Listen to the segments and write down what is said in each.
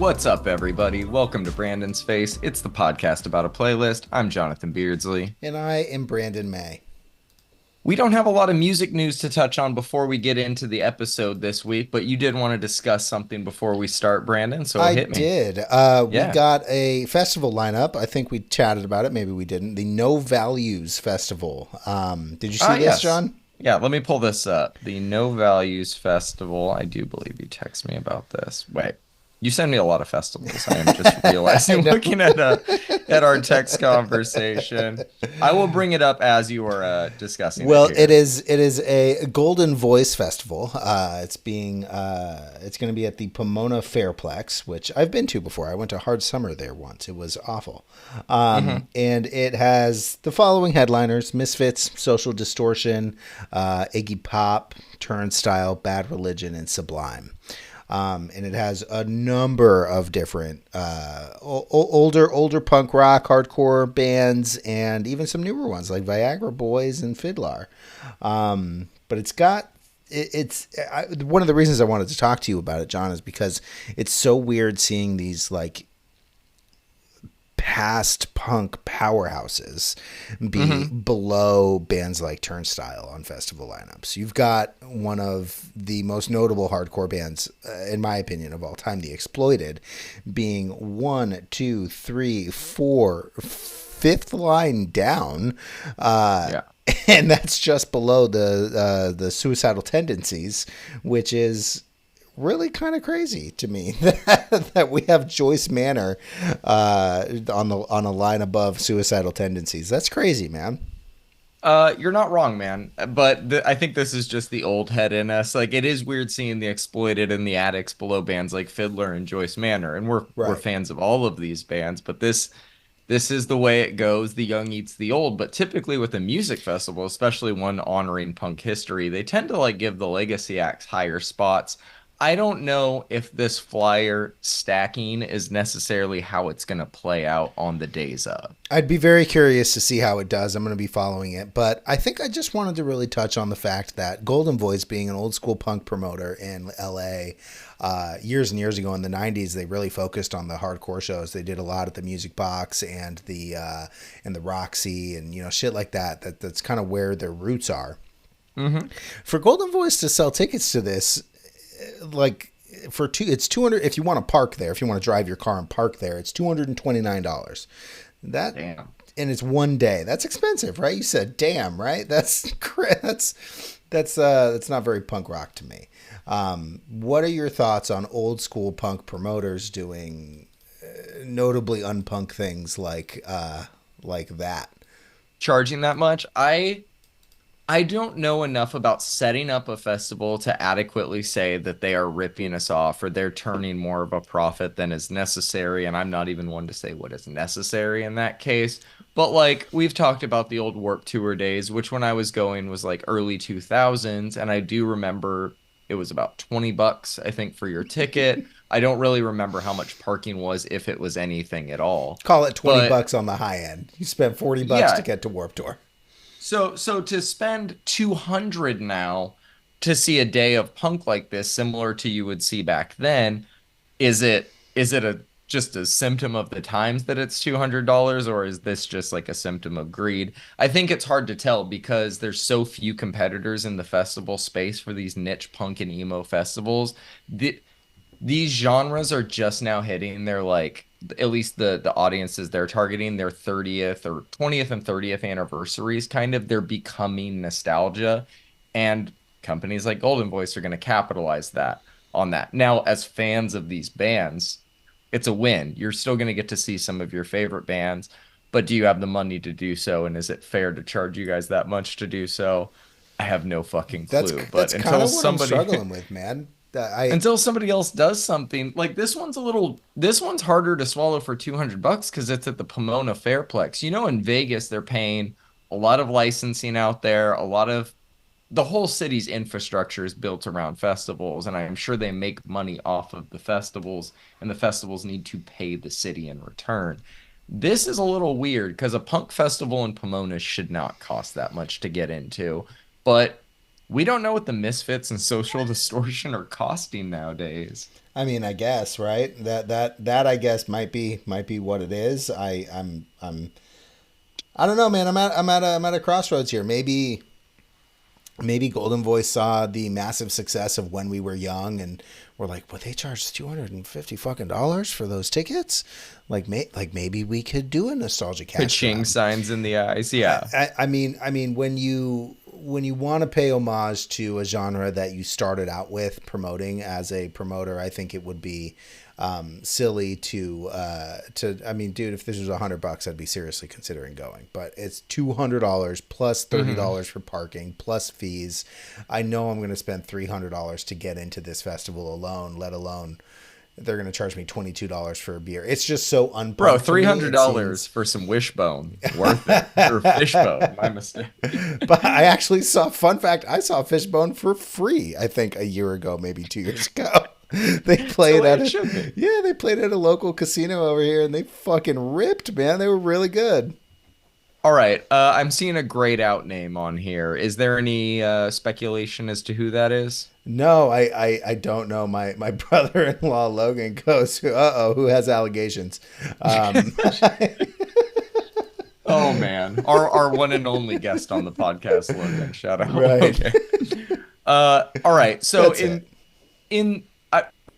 What's up, everybody? Welcome to Brandon's Face. It's the podcast about a playlist. I'm Jonathan Beardsley. And I am Brandon May. We don't have a lot of music news to touch on before we get into the episode this week, but you did want to discuss something before we start, Brandon, so I hit me. did. We Yeah. got a festival lineup. I think we chatted about it. Maybe we didn't. The No Values Festival. Did you see this, Yes. John? Yeah, let me pull this up. The No Values Festival. I do believe you text me about this. Wait. You send me a lot of festivals. I am just realizing looking at our text conversation. I will bring it up as you are discussing Well, it here. it is a Golden Voice Festival. It's going to be at the Pomona Fairplex, which I've been to before. I went to Hard Summer there once. It was awful. And it has the following headliners: Misfits, Social Distortion, Iggy Pop, Turnstile, Bad Religion, and Sublime. And it has a number of different older punk rock, hardcore bands, and even some newer ones like Viagra Boys and Fiddler. But it's got one of the reasons I wanted to talk to you about it, John, is because it's so weird seeing these like past punk powerhouses be below bands like Turnstile on festival lineups. You've got one of the most notable hardcore bands, in my opinion, of all time, The Exploited, being 1, 2, 3, 4, fifth line down. Yeah. And that's just below the Suicidal Tendencies, which is really kind of crazy to me that we have Joyce Manor on a line above Suicidal Tendencies. That's crazy, man. You're not wrong, man. But I think this is just the old head in us. Like, it is weird seeing the Exploited and the Addicts below bands like Fiddler and Joyce Manor, and we're Right. fans of all of these bands. But this is the way it goes. The young eats the old. But typically with a music festival, especially one honoring punk history, they tend to like give the legacy acts higher spots. I don't know if this flyer stacking is necessarily how it's going to play out on the days of. I'd be very curious to see how it does. I'm going to be following it. But I think I just wanted to really touch on the fact that Golden Voice, being an old school punk promoter in LA, years and years ago in the 90s, they really focused on the hardcore shows. They did a lot at the Music Box and the Roxy and, you know, shit like that. That's kind of where their roots are. Mm-hmm. For Golden Voice to sell tickets to this, like it's 200. If you want to park there, if you want to drive your car and park there, it's $229. That Damn. and it's one day. That's expensive, right? You said, "Damn," right? That's not very punk rock to me. What are your thoughts on old school punk promoters doing notably unpunk things like that? Charging that much? I don't know enough about setting up a festival to adequately say that they are ripping us off or they're turning more of a profit than is necessary. And I'm not even one to say what is necessary in that case. But like we've talked about the old Warped Tour days, which when I was going was like early 2000s. And I do remember it was about $20, I think, for your ticket. I don't really remember how much parking was, if it was anything at all. Call it But $20 on the high end. You spent $40 to yeah, get to Warped Tour. so to spend 200 now to see a day of punk like this, similar to you would see back then, is it a just a symptom of the times that it's $200, or is this just like a symptom of greed? I think it's hard to tell because there's so few competitors in the festival space for these niche punk and emo festivals. These genres are just now hitting their like at least the audiences they're targeting their 30th or 20th and 30th anniversaries, kind of they're becoming nostalgia, and companies like Golden Voice are going to capitalize that on that. Now, as fans of these bands, it's a win. You're still going to get to see some of your favorite bands, but do you have the money to do so, and is it fair to charge you guys that much to do so? I have no fucking That's clue. But that's kind until of what I'm somebody struggling with, man. I until somebody else does something like this one's harder to swallow for $200 because it's at the Pomona Fairplex. You know, in Vegas they're paying a lot of licensing out there, a lot of the whole city's infrastructure is built around festivals, and I'm sure they make money off of the festivals, and the festivals need to pay the city in return. This is a little weird because a punk festival in Pomona should not cost that much to get into, but we don't know what the Misfits and Social Distortion are costing nowadays. I mean, I guess, right? That I guess might be what it is. I don't know, man. I'm at a crossroads here. Maybe Golden Voice saw the massive success of When We Were Young, and we're like, well, they charged $250 fucking dollars for those tickets. Like maybe we could do a nostalgia cast Pitching run. signs in the eyes. Yeah. I mean, when you want to pay homage to a genre that you started out with promoting as a promoter, I think it would be silly to. I mean, dude, if this was $100, I'd be seriously considering going. But it's $200 plus Hmm. $30 for parking plus fees. I know I'm going to spend $300 to get into this festival alone, let alone they're going to charge me $22 for a beer. It's just so Bro, unpunk to three me. hundred It dollars seems. for some wishbone. Worth it. Or fishbone. My mistake. But I actually saw, fun fact, I saw Fishbone for free, I think a year ago, maybe 2 years ago. They It's the played way at it a, should be. yeah, they played at a local casino over here and they fucking ripped, man. They were really good. All right. I'm seeing a grayed out name on here. Is there any speculation as to who that is? No, I don't know. My brother-in-law Logan goes, uh-oh, who has allegations? Um, Oh man. Our one and only guest on the podcast, Logan. Shout out. right. Okay. All right. So That's it. in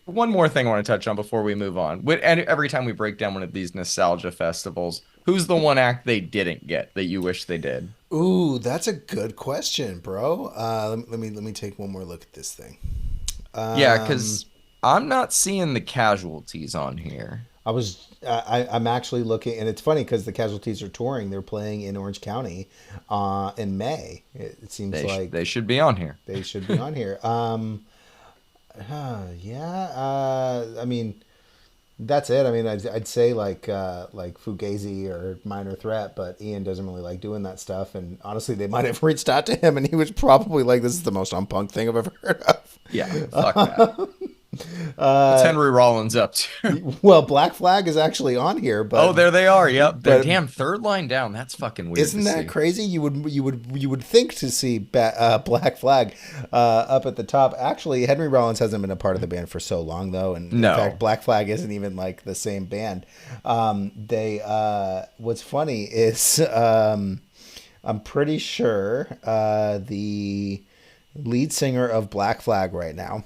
one more thing I want to touch on before we move on. And every time we break down one of these nostalgia festivals, who's the one act they didn't get that you wish they did? Ooh, that's a good question, bro. Let me take one more look at this thing. Yeah, Um, because I'm not seeing the casualties on here. I'm actually looking, and it's funny because the Casualties are touring. They're playing in Orange County, in May. It seems They like should be on here. they should be on here. Yeah. I mean, that's it. I mean, I'd say like Fugazi or Minor Threat, but Ian doesn't really like doing that stuff. And honestly, they might have reached out to him, and he was probably like, "This is the most unpunk thing I've ever heard Yeah, fuck that. of." What's uh, Henry Rollins up to? well, Black Flag is actually on here, Oh, but there they are. Yep. They're but damn third line down. That's fucking weird to isn't that see. crazy? You would think to see Black Flag up at the top. Actually, Henry Rollins hasn't been a part of the band for so long, though, and in fact, No. Black Flag isn't even like the same band. They what's funny is I'm pretty sure the lead singer of Black Flag right now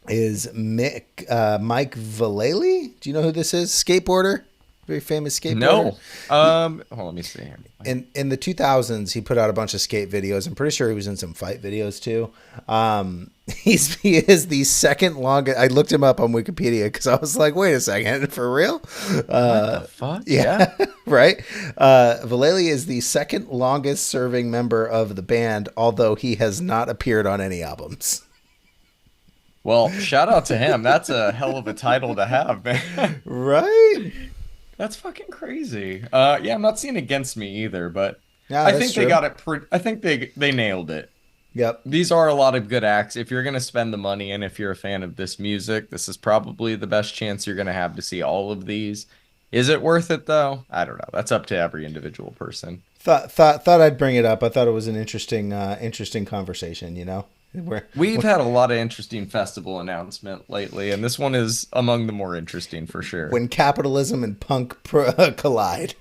is Mike Vallely. Do you know who this is? Skateboarder, very famous skateboarder. No. Let me see here. In the 2000s, he put out a bunch of skate videos. I'm pretty sure he was in some fight videos too. He is the second longest. I looked him up on Wikipedia because I was like, wait a second, for real? What the fuck? Yeah. Yeah, right. Vallely is the second longest serving member of the band, although he has not appeared on any albums. Well, shout out to him. That's a hell of a title to have, man. Right? That's fucking crazy. Yeah, I'm not seeing against me either, but Yeah, I that's think they true. got it I think they nailed it. Yep. These are a lot of good acts. If you're going to spend the money and if you're a fan of this music, this is probably the best chance you're going to have to see all of these. Is it worth it though? I don't know. That's up to every individual person. Thought I'd bring it up. I thought it was an interesting conversation. Where We've had a lot of interesting festival announcement lately, and this one is among the more interesting for sure. when capitalism and punk collide.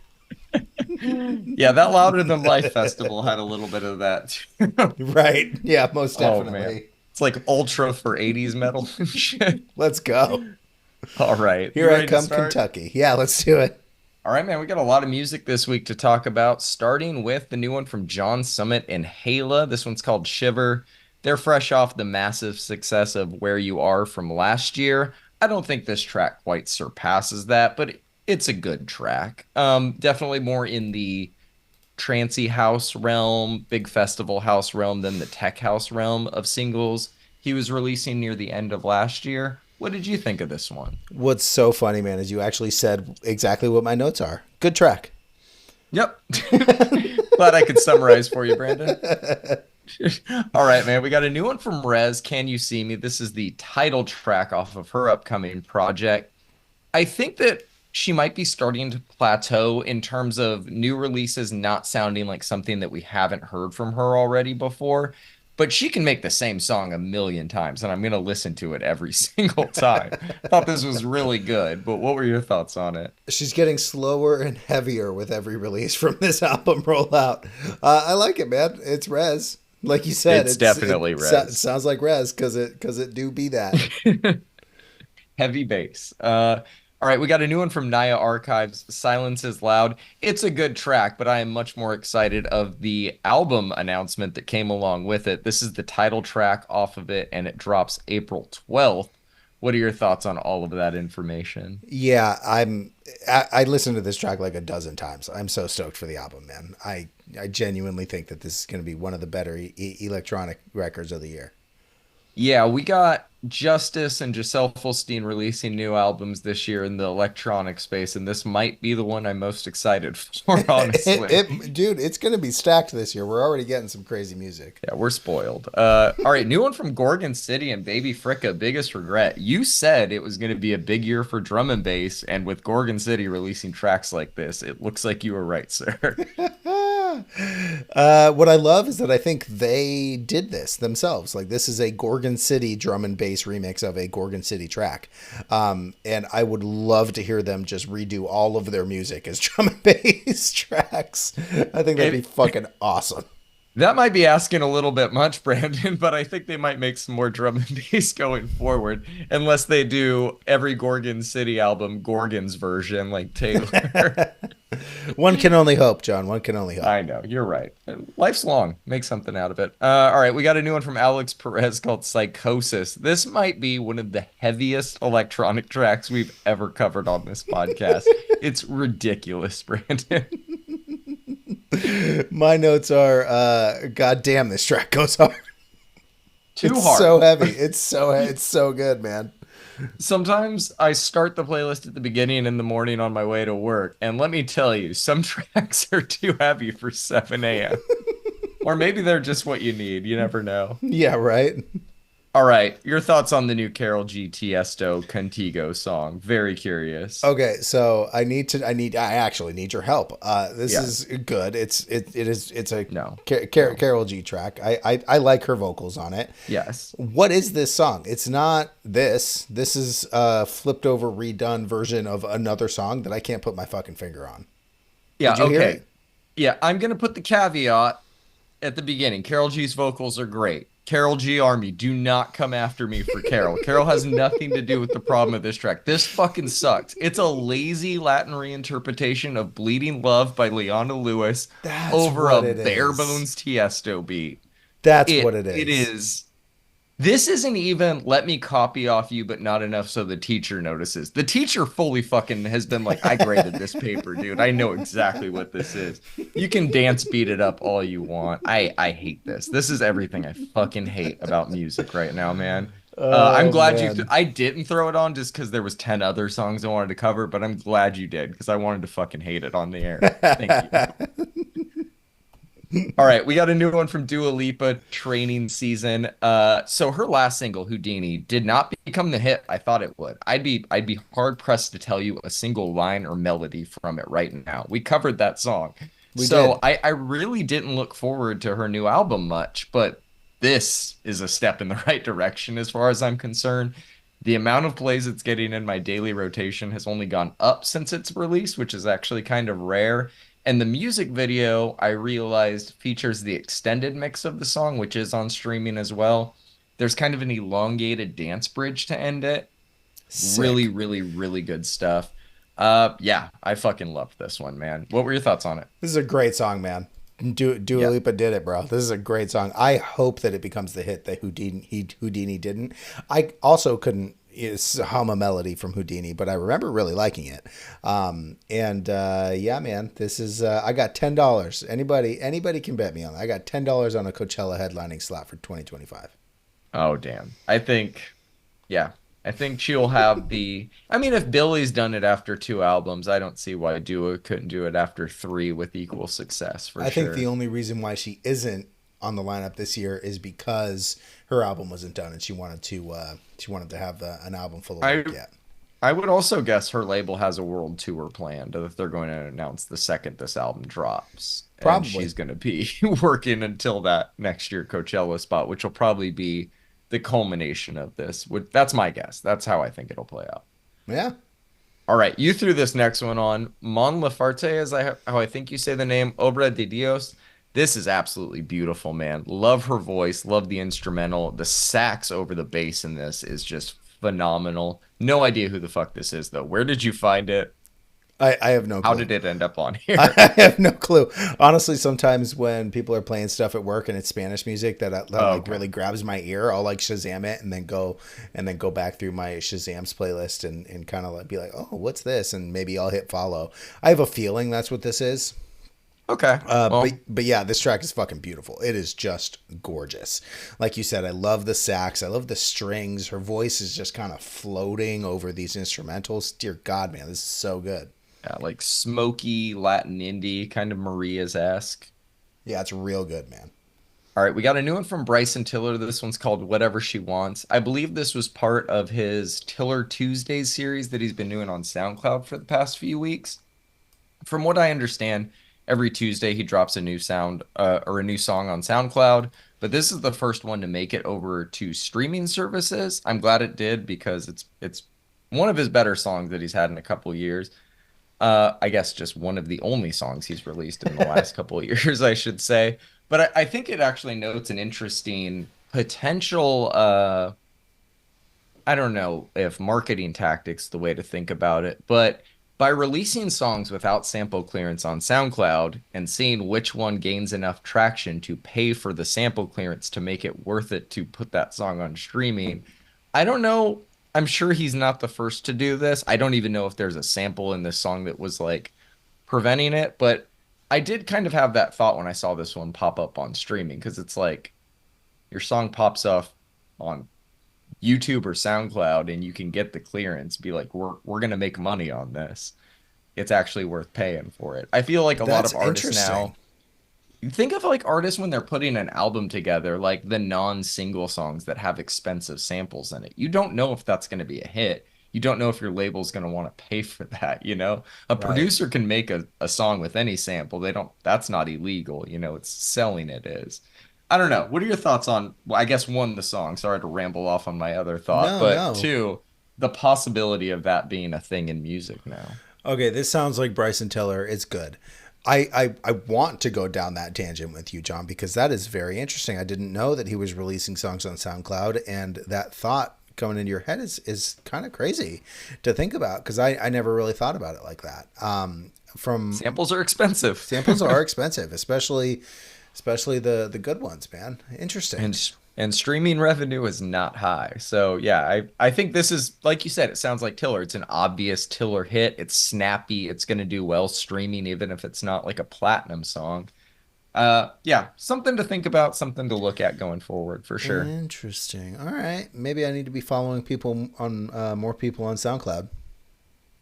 Yeah, that Louder Than Life festival had a little bit of that too. Right? Yeah, most Oh man. definitely. It's like ultra for 80s metal and shit. Let's go. All right. Here You I ready to come, start? Kentucky. Yeah, let's do it. All right, man. We got a lot of music this week to talk about, starting with the new one from John Summit and Hala. This one's called Shiver. They're fresh off the massive success of Where You Are from last year. I don't think this track quite surpasses that, but it's a good track. Definitely more in the trancy house realm, big festival house realm than the tech house realm of singles he was releasing near the end of last year. What did you think of this one? What's so funny, man, is you actually said exactly what my notes are. Good track. Yep. Glad I could summarize for you, Brandon. All right, man. We got a new one from Rez, Can You See Me? This is the title track off of her upcoming project. I think that she might be starting to plateau in terms of new releases not sounding like something that we haven't heard from her already before. but she can make the same song a million times, and I'm gonna listen to it every single time. I thought this was really good, but what were your thoughts on it? She's getting slower and heavier with every release from this album rollout. I like it, man. It's Res. Like you said, It's definitely it Res. sounds like Res because it do be that. Heavy bass. All right, we got a new one from Naya Archives. Silence is Loud. It's a good track, but I am much more excited of the album announcement that came along with it. This is the title track off of it, and it drops April 12th. What are your thoughts on all of that information? Yeah, I listened to this track like a dozen times. I'm so stoked for the album, man. I genuinely think that this is going to be one of the better electronic records of the year. Yeah, we got Justice and Giselle Fulstein releasing new albums this year in the electronic space, and this might be the one I'm most excited for, honestly. Dude, it's going to be stacked this year. We're already getting some crazy music. Yeah, we're spoiled. All right, new one from Gorgon City and Baby Fricka, Biggest Regret. You said it was going to be a big year for drum and bass, and with Gorgon City releasing tracks like this, it looks like you were right, sir. What I love is that I think they did this themselves. Like this is a Gorgon City drum and bass remix of a Gorgon City track, and I would love to hear them just redo all of their music as drum and bass tracks. I think that'd be It, fucking awesome. that might be asking a little bit much, Brandon, but I think they might make some more drum and bass going forward, unless they do every Gorgon City album Gorgon's version, like Taylor. One can only hope, John. One can only hope. I know, you're right. Life's long. Make something out of it. All right, we got a new one from Alex Perez called Psychosis. This might be one of the heaviest electronic tracks we've ever covered on this podcast. It's ridiculous, Brandon. My notes are, God damn, this track goes hard. Too It's hard. so heavy. It's so good, man. Sometimes I start the playlist at the beginning in the morning on my way to work, and let me tell you, some tracks are too heavy for 7 a.m. Or maybe they're just what you need. You never know. Yeah, right. All right, your thoughts on the new Carol G. Tiesto Contigo song? Very curious. Okay, so I actually need your help. This Yes. is good. It's a No. No. Carol G track. I like her vocals on it. Yes. What is this song? It's not this. This is a flipped over, redone version of another song that I can't put my fucking finger on. Yeah, Did you hear okay. it? Yeah, I'm gonna put the caveat at the beginning. Carol G's vocals are great. Carol G Army, do not come after me for Carol. Carol has nothing to do with the problem of this track. This fucking sucks. It's a lazy Latin reinterpretation of Bleeding Love by Leona Lewis That's over a what it bare is. bones Tiesto beat. That's what It it it is. is this isn't even let me copy off you, but not enough so the teacher notices. The teacher fully fucking has been like, I graded this paper, dude. I know exactly what this is. You can dance beat it up all you want. I hate this. This is everything I fucking hate about music right now, man. I'm Oh glad man. I didn't throw it on just because there was 10 other songs I wanted to cover, but I'm glad you did because I wanted to fucking hate it on the air. Thank you. All right, we got a new one from Dua Lipa, Training Season. So her last single, Houdini, did not become the hit I thought it would. I'd be hard pressed to tell you a single line or melody from it right now. We covered that song. We So did. I really didn't look forward to her new album much, but this is a step in the right direction as far as I'm concerned. The amount of plays it's getting in my daily rotation has only gone up since its release, which is actually kind of rare. And the music video, I realized, features the extended mix of the song, which is on streaming as well. There's kind of an elongated dance bridge to end it. Really, Sick. really, really good stuff. Yeah, I fucking loved this one, man. What were your thoughts on it? This is a great song, man. Dua Yeah. Lipa did it, bro. This is a great song. I hope that it becomes the hit that Houdini didn't. I also couldn't hum a melody from Houdini, but I remember really liking it. And yeah, man, this is I got $10. Anybody can bet me on that. I got $10 on a Coachella headlining slot for 2025. Oh, damn. Yeah, I think she'll have I mean, if Billy's done it after two albums, I don't see why Dua couldn't do it after three with equal success for I think the sure. only reason why she isn't on the lineup this year is because her album wasn't done and she wanted to have an album full of I work yet. I would also guess her label has a world tour planned that they're going to announce the second this album drops. And Probably. she's going to be working until that next year Coachella spot, which will probably be the culmination of this. That's my guess. That's how I think it'll play out. Yeah. All right, you threw this next one on. Mon Laferte, how I think you say the name, Obra de Dios. This is absolutely beautiful, man. Love her voice, love the instrumental. The sax over the bass in this is just phenomenal. No idea who the fuck this is, though. Where did you find it? I have no How clue. did it end up on I here? have no clue. Honestly, sometimes when people are playing stuff at work and it's Spanish music that Oh, like okay. really grabs my ear, I'll like Shazam it and then go back through my Shazam's playlist and kind of like be like, oh, what's this? And maybe I'll hit follow. I have a feeling that's what this is. Okay. Well, But yeah, this track is fucking beautiful. It is just gorgeous. Like you said, I love the sax. I love the strings. Her voice is just kind of floating over these instrumentals. Dear God, man, this is so good. yeah, like smoky Latin indie, kind of Maria's-esque. Yeah, it's real good, man. All right, we got a new one from Bryson Tiller. This one's called Whatever She Wants. I believe this was part of his Tiller Tuesdays series that he's been doing on SoundCloud for the past few weeks. From what I understand, every Tuesday he drops a new sound or a new song on SoundCloud, but this is the first one to make it over to streaming services. I'm glad it did because it's one of his better songs that he's had in a couple years. I guess just one of the only songs he's released in the last couple of years, I should say. But I think it actually notes an interesting potential I don't know if marketing tactics the way to think about it, but by releasing songs without sample clearance on SoundCloud and seeing which one gains enough traction to pay for the sample clearance to make it worth it to put that song on streaming, I don't know. I'm sure he's not the first to do this. I don't even know if there's a sample in this song that was like preventing it, but I did kind of have that thought when I saw this one pop up on streaming because it's like your song pops up on YouTube or SoundCloud and you can get the clearance, be like, we're gonna make money on this. It's actually worth paying for it. I feel like a lot That's of artists interesting. now, you think of like artists when they're putting an album together, like the non-single songs that have expensive samples in it. You don't know if that's gonna be a hit. You don't know if your label's gonna want to pay for that, you know? A Right. producer can make a song with any sample. They don't, that's not illegal, you know, it's selling it is. I don't know. What are your thoughts on, well, I guess one, the song. Sorry to ramble off on my other thought, No, but no. two, the possibility of that being a thing in music now. Okay, this sounds like Bryson Tiller. It's good. I want to go down that tangent with you, John, because that is very interesting. I didn't know that he was releasing songs on SoundCloud, and that thought coming into your head is kind of crazy to think about because I never really thought about it like that. From Samples are expensive. samples are expensive, especially the good ones, man. Interesting. And streaming revenue is not high. So yeah, I think this is like you said, it sounds like Tiller. It's an obvious Tiller hit. It's snappy. It's going to do well streaming, even if it's not like a platinum song. Yeah, something to think about, something to look at going forward for sure. Interesting. All right, maybe I need to be following people on more people on SoundCloud.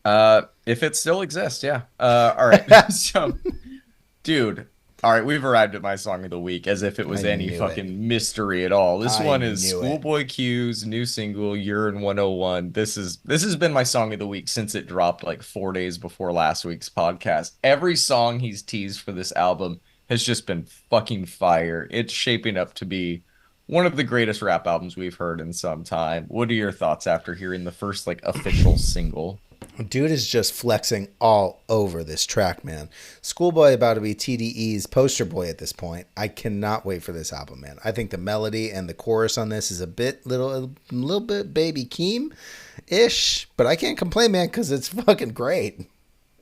If it still exists, yeah. All right. So dude, all right, we've arrived at my song of the week as if it I was any knew it. fucking mystery at all. This I one is knew it. Schoolboy Q's new single, Urine 101. This has been my song of the week since it dropped like 4 days before last week's podcast. Every song he's teased for this album has just been fucking fire. It's shaping up to be one of the greatest rap albums we've heard in some time. What are your thoughts after hearing the first like official single? Dude is just flexing all over this track, man. Schoolboy about to be TDE's poster boy at this point. I cannot wait for this album, man. I think the melody and the chorus on this is a little bit Baby Keem ish, but I can't complain, man, because it's fucking great.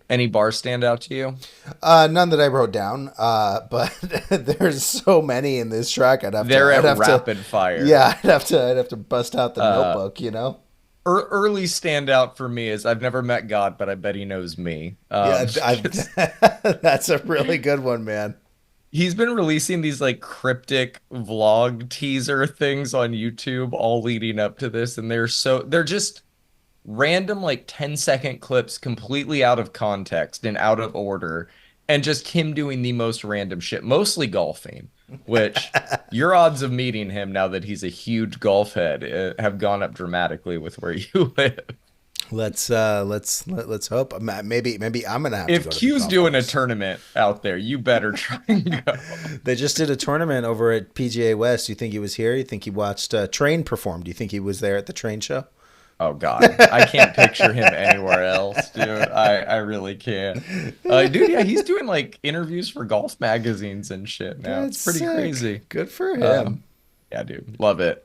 Any bars stand out to you? None that I wrote down, but there's so many in this track. They're I'd at have to, rapid fire. yeah, I'd have to bust out the Uh, notebook, you know. early standout for me is I've never met God, but I bet he knows me. Yeah, Just- that's a really good one, man. he's been releasing these like cryptic vlog teaser things on YouTube all leading up to this, and they're just random like 10-second clips completely out of context and out of order, and just him doing the most random shit, mostly golfing, which your odds of meeting him now that he's a huge golf head have gone up dramatically with where you live. Let's hope. Maybe I'm gonna have to If go to the Q's golf doing a course. tournament out there, you better try and go. They just did a tournament over at PGA West. Do you think he was here? You think he watched Train perform? Do you think he was there at the Train show? Oh God, I can't picture him anywhere else, dude. I really can't. Dude, yeah, he's doing like interviews for golf magazines and shit now. It's That's pretty sick. crazy. Good for him. Um, yeah, dude, love it.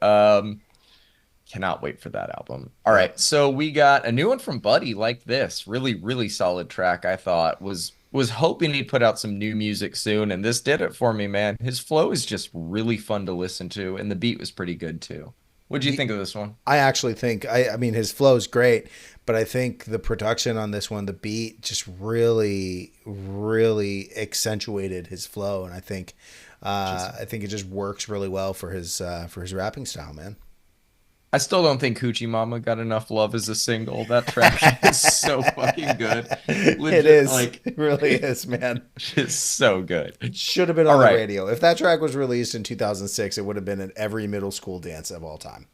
Cannot wait for that album. All Yep. right, so we got a new one from Buddy, like this. Really, really solid track, I thought. Was hoping he'd put out some new music soon, and this did it for me, man. His flow is just really fun to listen to, and the beat was pretty good too. What'd you think of this one? I actually think I mean his flow is great, but I think the production on this one, the beat just really accentuated his flow, and Just I think it just works really well for his rapping style, man. I still don't think Coochie Mama got enough love as a single. That track is so fucking good. It Legit, is. like, It really is, man. it's so good. Should have been All on the right. radio. If that track was released in 2006, it would have been in every middle school dance of all time.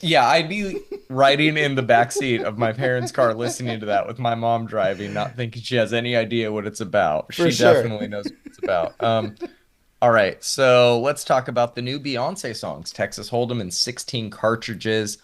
Yeah, I'd be riding in the back seat of my parents' car listening to that with my mom driving, not thinking she has any idea what it's about. For She sure. definitely knows what it's about. All right, so let's talk about the new Beyonce songs, Texas Hold'em and 16 Cartridges.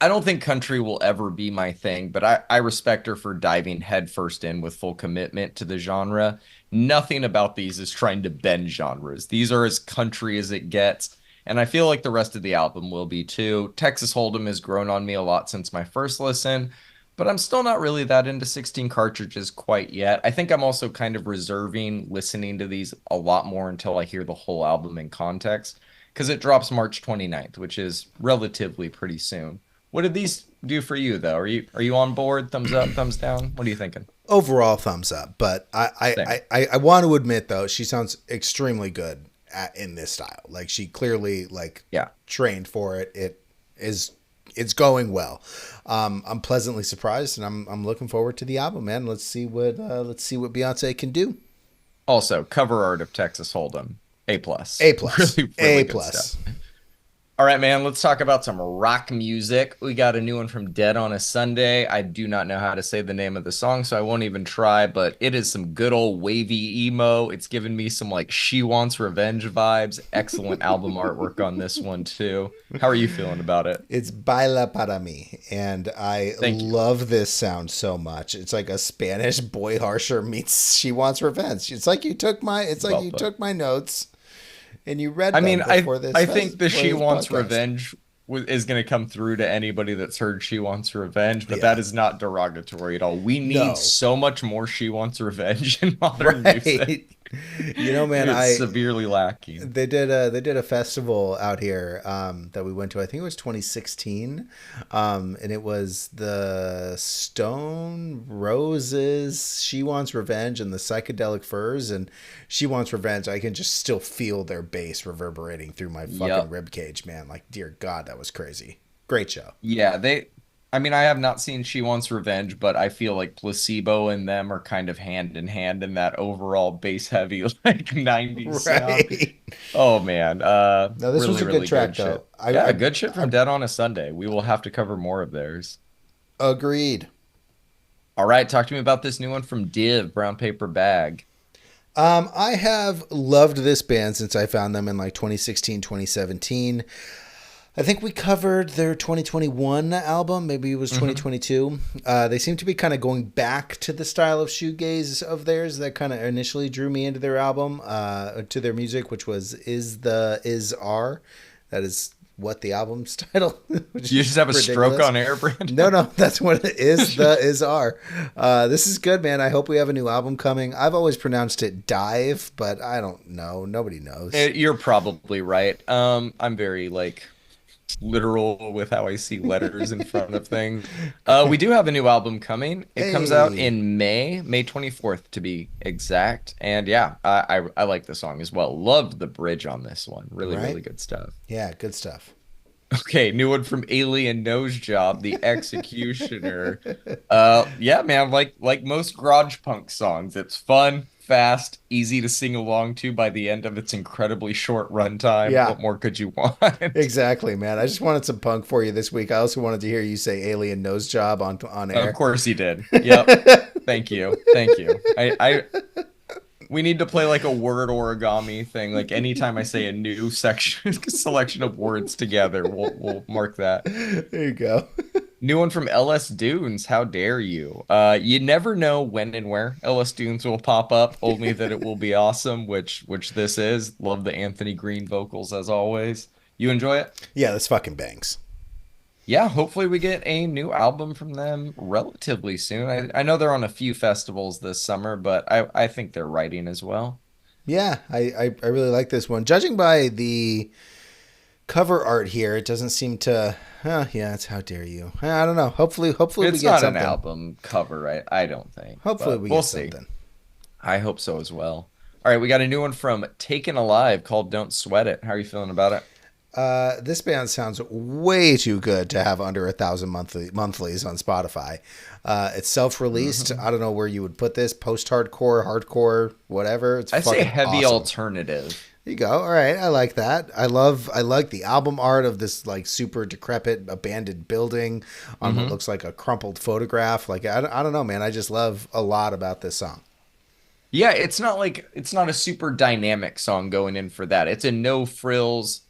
I don't think country will ever be my thing, but I respect her for diving headfirst in with full commitment to the genre. Nothing about these is trying to bend genres. These are as country as it gets, and I feel like the rest of the album will be too. Texas Hold'em has grown on me a lot since my first listen, but I'm still not really that into 16 cartridges quite yet. I think I'm also kind of reserving listening to these a lot more until I hear the whole album in context, because it drops March 29th, which is relatively pretty soon. What did these do for you though? Are you on board? Thumbs up, thumbs down? What are you thinking? Overall, thumbs up. But Same. I want to admit though, she sounds extremely good in this style. Like she clearly like Yeah. trained for it. Is it's going well. I'm pleasantly surprised, and I'm looking forward to the album, man. Let's see what Beyonce can do. Also, cover art of Texas Hold'em. A plus. A plus, Really, really A good stuff. plus. All right, man, let's talk about some rock music. We got a new one from Dead on a Sunday. I do not know how to say the name of the song, so I won't even try, but it is some good old wavy emo. It's giving me some like She Wants Revenge vibes. Excellent album artwork on this one, too. How are you feeling about it? It's Baila para mí, and I Thank you. love this sound so much. It's like a Spanish boy harsher meets She Wants Revenge. It's like Well you put. took my notes and you read I them mean, I before this I think the before She this Wants podcast. Revenge is going to come through to anybody that's heard She Wants Revenge, but Yeah. that is not derogatory at all. We need No. so much more She Wants Revenge in modern music. Right. You know, man, It's I severely lacking. they did a festival out here that we went to. I think it was 2016, and it was the Stone Roses. She Wants Revenge and the Psychedelic Furs, and She Wants Revenge. I can just still feel their bass reverberating through my fucking Yep. rib cage, man. Like, dear God, that was crazy. Great show. Yeah, I mean, I have not seen She Wants Revenge, but I feel like Placebo and them are kind of hand in hand in that overall bass heavy like 90s sound. Right. Oh man, No, this was really, a good really track good though. shit. Yeah, good shit from Dead on a Sunday. We will have to cover more of theirs. Agreed. All right, talk to me about this new one from Div, Brown Paper Bag. I have loved this band since I found them in like 2016, 2017. I think we covered their 2021 album. Maybe it was Hmm. 2022. They seem to be kind of going back to the style of shoegaze of theirs that kind of initially drew me into their album, to their music, which was Is R. That is what the album's title, which You is just have a stroke ridiculous. on air, Brandon? No, no, that's what it is. The is R. This is good, man. I hope we have a new album coming. I've always pronounced it Dive, but I don't know. Nobody knows. You're probably right. I'm very like literal with how I see letters in front of things. We do have a new album coming. It comes out Hey, in May 24th to be exact. And yeah, I like the song as well. Loved the bridge on this one. Really, right? really good stuff. Yeah, good stuff. Okay, new one from Alien Nose Job, The Executioner. Yeah, man, like most garage punk songs, it's fun, fast, easy to sing along to by the end of its incredibly short runtime. Yeah, What more could you want? exactly, man. I just wanted some punk for you this week. I also wanted to hear you say alien nose job on Of air. course he did. Yep. Thank you. Thank you. We need to play like a word origami thing. Like anytime I say a new section selection of words together, we'll mark that. There you go. New one from LS Dunes. How dare you? You never know when and where LS Dunes will pop up, only that it will be awesome, which this is. Love the Anthony Green vocals as always. You enjoy it? Yeah, this fucking bangs. Yeah, hopefully we get a new album from them relatively soon. I know they're on a few festivals this summer, but I think they're writing as well. Yeah, I really like this one. Judging by the cover art here, it doesn't seem to. Yeah, it's how dare you? I don't know. Hopefully we It's get not an something. album cover, right? I don't think, Hopefully but we we'll get see. something. I hope so as well. All right, we got a new one from Taken Alive called Don't Sweat It. How are you feeling about it? This band sounds way too good to have under 1,000 monthlies on Spotify. It's self-released. Hmm. I don't know where you would put this. Post-hardcore, hardcore, whatever. It's I say fucking heavy awesome. alternative. There you go. All right, I like that. I like the album art of this like super decrepit abandoned building on what Hmm. looks like a crumpled photograph. Like I don't know, man. I just love a lot about this song. Yeah, it's not a super dynamic song going in for that. It's a no frills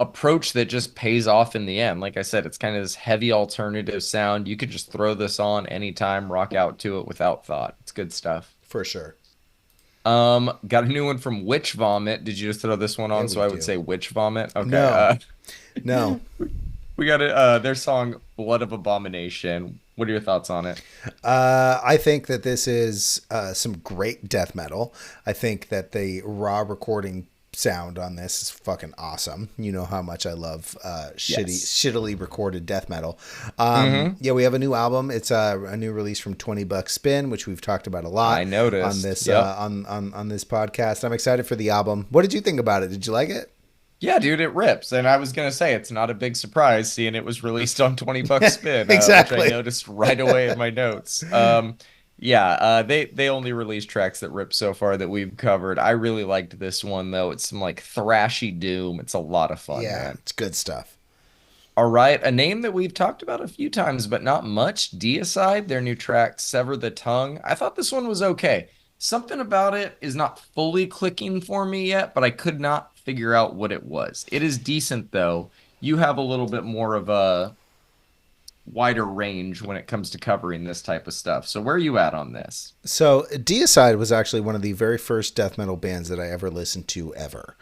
approach that just pays off in the end. Like I said, it's kind of this heavy alternative sound. You could just throw this on anytime, rock out to it without thought. It's good stuff. For sure. Got a new one from Witch Vomit. Did you just throw this one Yeah, on? So we I would do. say Witch Vomit. Okay. No, no. We got it. Their song "Blood of Abomination." What are your thoughts on it? I think that this is some great death metal. I think that the raw recording sound on this is fucking awesome. You know how much I love Yes. shittily recorded death metal. Mm-hmm. Yeah, we have a new album. It's a new release from 20 Bucks Spin, which we've talked about a I lot on noticed. this Yep. on this podcast. I'm excited for the album. What did you think about it? Did you like it? Yeah, dude, it rips. And I was gonna say it's not a big surprise seeing it was released on 20 bucks spin, which I Exactly. noticed right away in my notes. Yeah, they only released tracks that rip so far that we've covered. I really liked this one though. It's some like thrashy doom. It's a lot of fun, Yeah, man. it's good stuff. All right, a name that we've talked about a few times, but not much. Deicide, their new track, Sever the Tongue. I thought this one was okay. Something about it is not fully clicking for me yet, but I could not figure out what it was. It is decent, though. You have a little bit more of a wider range when it comes to covering this type of stuff. So, where are you at on this? So, Deicide was actually one of the very first death metal bands that I ever listened to ever.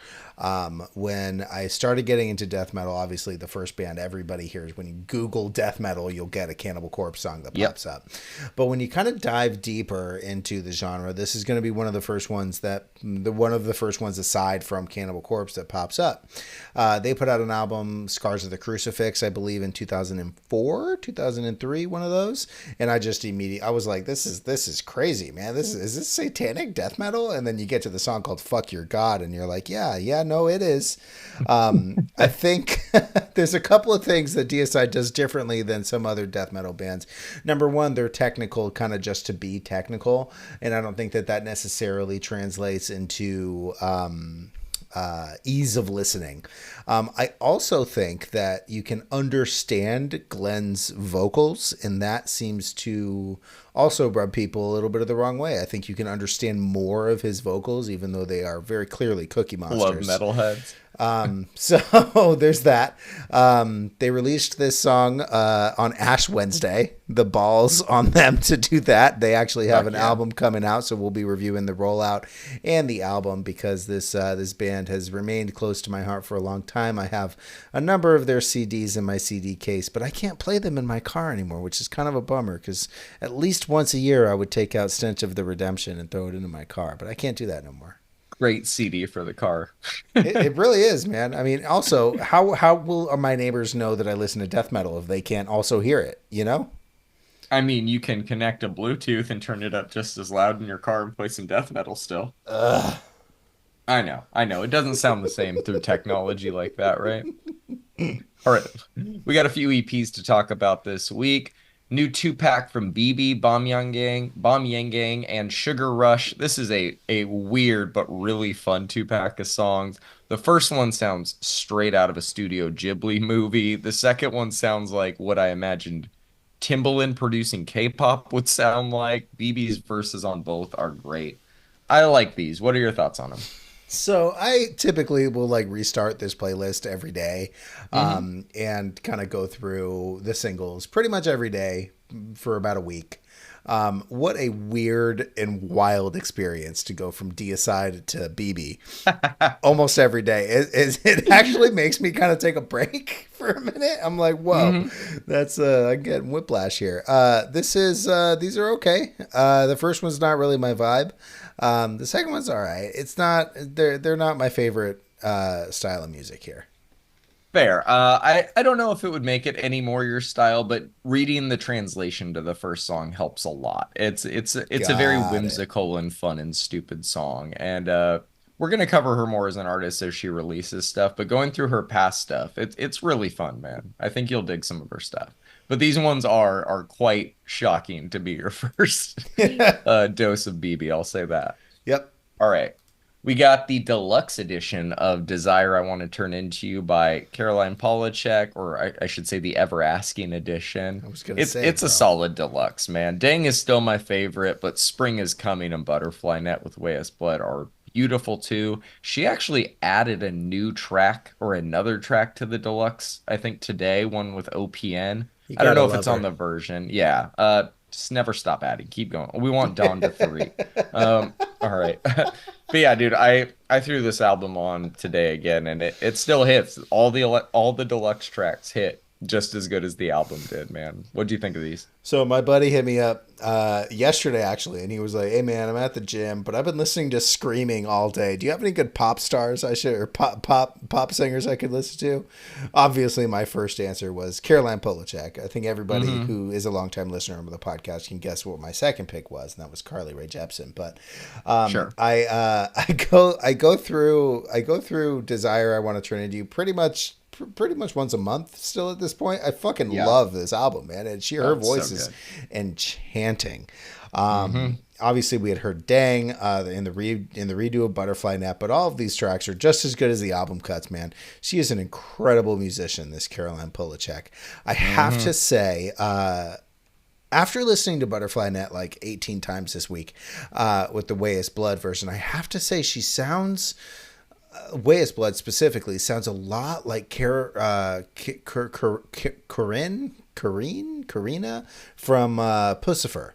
When I started getting into death metal, obviously the first band everybody hears when you Google death metal, you'll get a Cannibal Corpse song that Yep. pops up. But when you kind of dive deeper into the genre, this is going to be one of the first ones aside from Cannibal Corpse that pops up. They put out an album, Scars of the Crucifix, I believe in 2004, 2003, one of those, and I was like, this is crazy, man. Is this satanic death metal? And then you get to the song called "Fuck Your God," and you're like, yeah, no, it is. I think there's a couple of things that Deicide does differently than some other death metal bands. Number one, they're technical, kind of just to be technical, and I don't think that necessarily translates into ease of listening. I also think that you can understand Glenn's vocals, and that seems to also rub people a little bit of the wrong way. I think you can understand more of his vocals, even though they are very clearly Cookie Love Monsters. metalheads. So there's that. They released this song on Ash Wednesday. The balls on them to do that. They actually have Fuck an yeah. album coming out, so we'll be reviewing the rollout and the album because this band has remained close to my heart for a long time. I have a number of their CDs in my CD case, but I can't play them in my car anymore, which is kind of a bummer because at least once a year I would take out Stench of the Redemption and throw it into my car, but I can't do that no more. Great CD for the car. It really is, man. I mean, also, how will my neighbors know that I listen to death metal if they can't also hear it? You know? I mean, you can connect a Bluetooth and turn it up just as loud in your car and play some death metal still. Ugh. I know. It doesn't sound the same through technology like that, right? All right. We got a few EPs to talk about this week. New two-pack from BB, Bomb Yang Gang, and Sugar Rush. This is a weird but really fun two-pack of songs. The first one sounds straight out of a Studio Ghibli movie. The second one sounds like what I imagined Timbaland producing K-pop would sound like. BB's verses on both are great. I like these. What are your thoughts on them? So I typically will like restart this playlist every day, Hmm. and kind of go through the singles pretty much every day for about a week. What a weird and wild experience to go from Deicide to BB almost every day. It actually makes me kind of take a break for a minute. I'm like, whoa, Hmm. that's I'm getting whiplash here. This is these are okay. The first one's not really my vibe. The second one's all right. It's not they're not my favorite style of music here. Fair. I don't know if it would make it any more your style, but reading the translation to the first song helps a lot. It's a very Got it. whimsical and fun and stupid song, and we're gonna cover her more as an artist as she releases stuff. But going through her past stuff, it's really fun, man. I think you'll dig some of her stuff. But these ones are quite shocking to be your first dose of BB. I'll say that. Yep. All right. We got the deluxe edition of Desire I Want to Turn Into You by Caroline Polachek, or I should say the Ever Asking edition. I was gonna say, It's a bro. solid deluxe, man. Dang is still my favorite, but Spring is Coming and Butterfly Net with Way as Blood are beautiful too. She actually added a new track or another track to the deluxe, I think today, one with OPN. You I don't gotta know if love it's on her. the version. Yeah. Just never stop adding. Keep going. We want Dawn to 3. All right. But yeah, dude, I threw this album on today again, and it still hits. All the deluxe tracks hit just as good as the album did, man. What do you think of these? So my buddy hit me up yesterday actually, and he was like, "Hey man, I'm at the gym, but I've been listening to screaming all day. Do you have any good pop stars I should or pop singers I could listen to?" Obviously, my first answer was Caroline Polachek. I think everybody Hmm. who is a longtime listener of the podcast can guess what my second pick was, and that was Carly Rae Jepsen. But Sure. I go through Desire I Want to Turn Into You pretty much once a month still at this point. I fucking Yeah. love this album, man. And her Oh, it's so voice is good. enchanting. Hmm. Obviously we had heard Dang in the redo of Butterfly Net, but all of these tracks are just as good as the album cuts, man. She is an incredible musician, this Caroline Polachek. I have to Hmm. say, after listening to Butterfly Net like 18 times this week, with the Way is Blood version, I have to say she sounds Way is Blood specifically sounds a lot like Karina from Pussifer.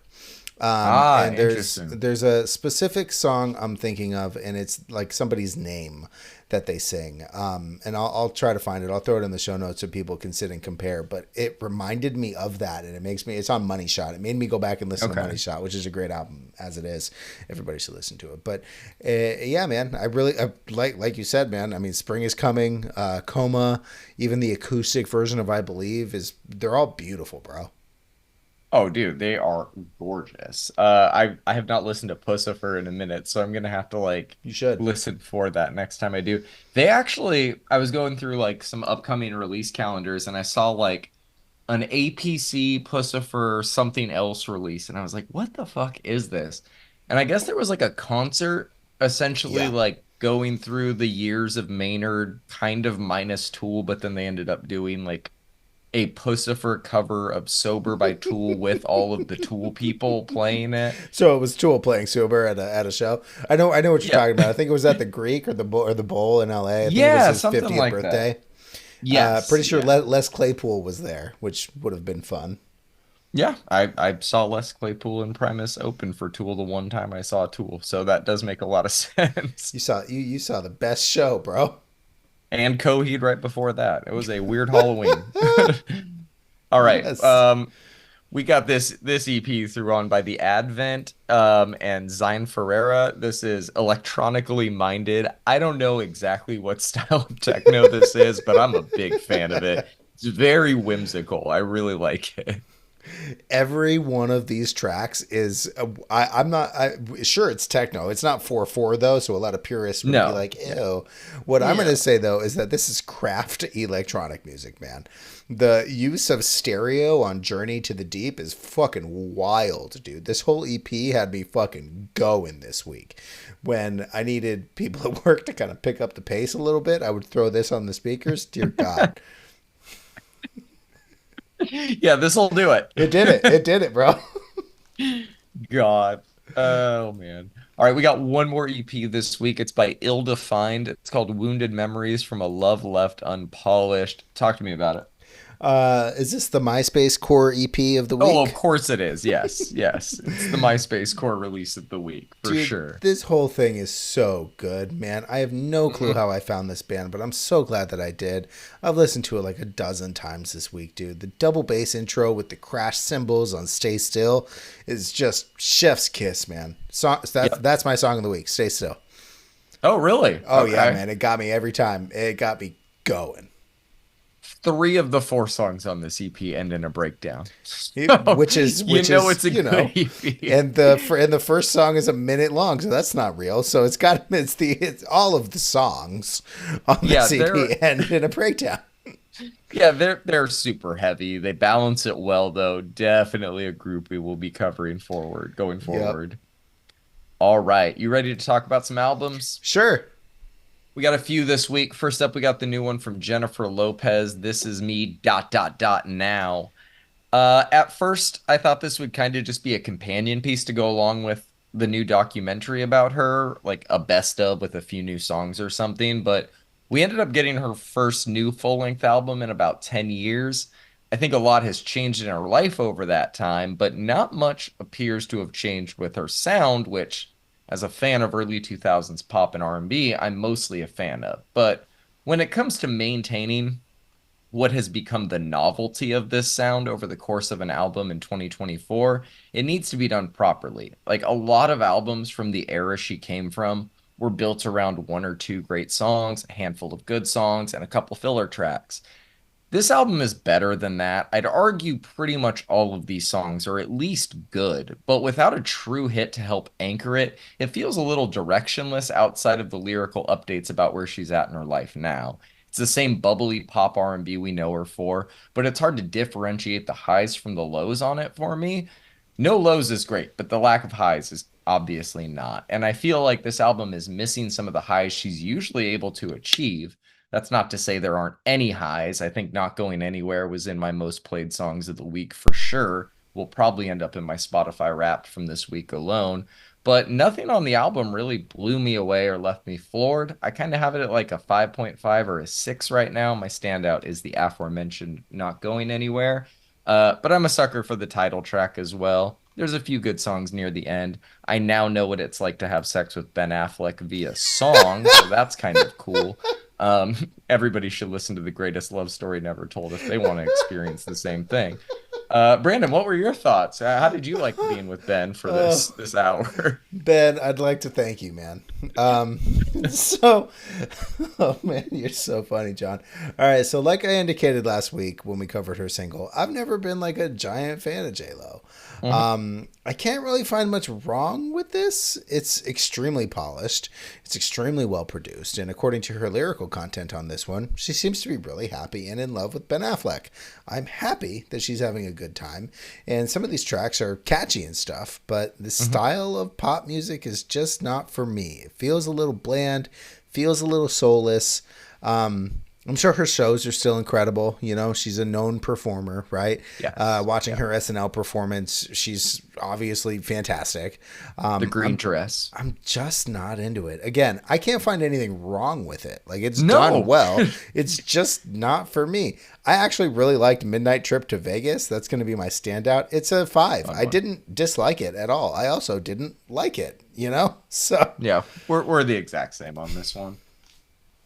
Ah, And interesting. there's a specific song I'm thinking of, and it's like somebody's name that they sing. And I'll try to find it. I'll throw it in the show notes so people can sit and compare. But it reminded me of that, and it makes me. It's on Money Shot. It made me go back and listen to Okay. Money Shot, which is a great album as it is. Everybody should listen to it. But yeah, man, like you said, man. I mean, Spring is Coming, Coma, even the acoustic version of I Believe they're all beautiful, bro. Oh, dude, they are gorgeous. I have not listened to Pussifer in a minute, so I'm gonna have to like You should. listen for that next time I do. They actually, I was going through like some upcoming release calendars, and I saw like an APC Pussifer something else release, and I was like, what the fuck is this? And I guess there was like a concert essentially Yeah. like going through the years of Maynard, kind of minus Tool, but then they ended up doing like a Pussifer cover of Sober by Tool with all of the Tool people playing it. So it was Tool playing Sober at a show. I know what you're Yeah. talking about. I think it was at the Greek or the Bowl in LA. I think it was Yeah, his something 50th like that. birthday. Yes. Pretty sure Yeah. Les Claypool was there, which would have been fun. Yeah. I saw Les Claypool and Primus open for Tool the one time I saw Tool, so that does make a lot of sense. You saw the best show, bro. And Coheed right before that. It was a weird Halloween. All right. Yes. We got this EP through on by the Advent and Zine Ferreira. This is electronically minded. I don't know exactly what style of techno this is, but I'm a big fan of it. It's very whimsical. I really like it. Every one of these tracks is I'm not sure it's techno. It's not 4/4 though, so a lot of purists would be No. like, Yeah. "Ew." What I'm going Yeah. to say though is that this is craft electronic music, man. The use of stereo on Journey to the Deep is fucking wild, dude. This whole EP had me fucking going this week. When I needed people at work to kind of pick up the pace a little bit, I would throw this on the speakers. Dear God. Yeah, this will do it. It did it. It did it, bro. God. Oh man. All right, we got one more EP this week. It's by Ill Defined. It's called Wounded Memories from a Love Left Unpolished. Talk to me about it. Is this the MySpace Core EP of the Oh, of week? course it is. Yes. Yes. It's the MySpace core release of the week for Dude, sure. this whole thing is so good, man. I have no clue Mhm. how I found this band, but I'm so glad that I did. I've listened to it like a dozen times this week, dude. The double bass intro with the crash cymbals on Stay Still is just chef's kiss, man. Yep. That's my song of the week, Stay Still. Oh, really? Oh, yeah, Okay. man. It got me every time. It got me going. Three of the four songs on this EP end in a breakdown. It, So, you which know is it's a good EP. and the first song is a minute long, so that's not real. So it's all of the songs on the Yeah, CD end in a breakdown. they're super heavy. They balance it well though. Definitely a group we will be covering going Yep. forward. All right, you ready to talk about some albums? Sure. We got a few this week. First up, we got the new one from Jennifer Lopez. This is me dot dot dot now. At first, I thought this would kind of just be a companion piece to go along with the new documentary about her, like a best of with a few new songs or something. But we ended up getting her first new full-length album in about 10 years. I think a lot has changed in her life over that time, but not much appears to have changed with her sound, which, as a fan of early 2000s pop and R&B, I'm mostly a fan of. But when it comes to maintaining what has become the novelty of this sound over the course of an album in 2024, it needs to be done properly. Like a lot of albums from the era she came from were built around one or two great songs, a handful of good songs, and a couple filler tracks. This album is better than that. I'd argue pretty much all of these songs are at least good, but without a true hit to help anchor it, it feels a little directionless outside of the lyrical updates about where she's at in her life now. It's the same bubbly pop R&B we know her for, but it's hard to differentiate the highs from the lows on it for me. No lows is great, but the lack of highs is obviously not. And I feel like this album is missing some of the highs she's usually able to achieve. That's not to say there aren't any highs. I think Not Going Anywhere was in my most played songs of the week for sure. Will probably end up in my Spotify Wrapped from this week alone. But nothing on the album really blew me away or left me floored. I kind of have it at like a 5.5 or a 6 right now. My standout is the aforementioned Not Going Anywhere. But I'm a sucker for the title track as well. There's a few good songs near the end. I now know what it's like to have sex with Ben Affleck via song, so that's kind of cool. Um, Everybody should listen to the greatest love story never told if they want to experience the same thing. Brandon, what were your thoughts? How did you like being with Ben for Oh, this hour? Ben, I'd like to thank you, man. Um, so, oh man, you're so funny, John. All right, so like I indicated last week when we covered her single, I've never been like a giant fan of J Lo. Mhm. I can't really find much wrong with this. It's extremely polished. It's extremely well produced, and according to her lyrical content on this one, she seems to be really happy and in love with Ben Affleck. I'm happy that she's having a good time, and some of these tracks are catchy and stuff, but the Mhm. style of pop music is just not for me. It feels a little bland, feels a little soulless. I'm sure her shows are still incredible. You know, she's a known performer, right? Yes. Watching Yeah. her SNL performance, she's obviously fantastic. The Um, green I'm dress. I'm just not into it. Again, I can't find anything wrong with it. Like it's done No. well. It's just not for me. I actually really liked Midnight Trip to Vegas. That's going to be my standout. It's a 5. Fun I one. didn't dislike it at all. I also didn't like it, you know? So, Yeah, we're the exact same on this one.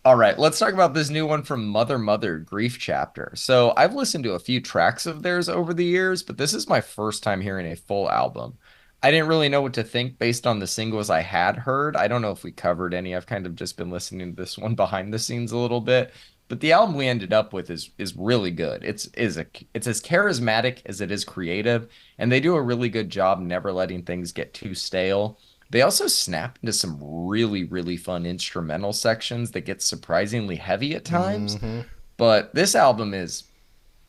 All right, let's talk about this new one from Mother Mother Grief Chapter. So I've listened to a few tracks of theirs over the years, but this is my first time hearing a full album. I didn't really know what to think based on the singles I had heard. I don't know if we covered any. I've kind of just been listening to this one behind the scenes a little bit. But the album we ended up with is really good. It's as charismatic as it is creative, and they do a really good job never letting things get too stale. They also snap into some really fun instrumental sections that get surprisingly heavy at times. Mm-hmm. But this album is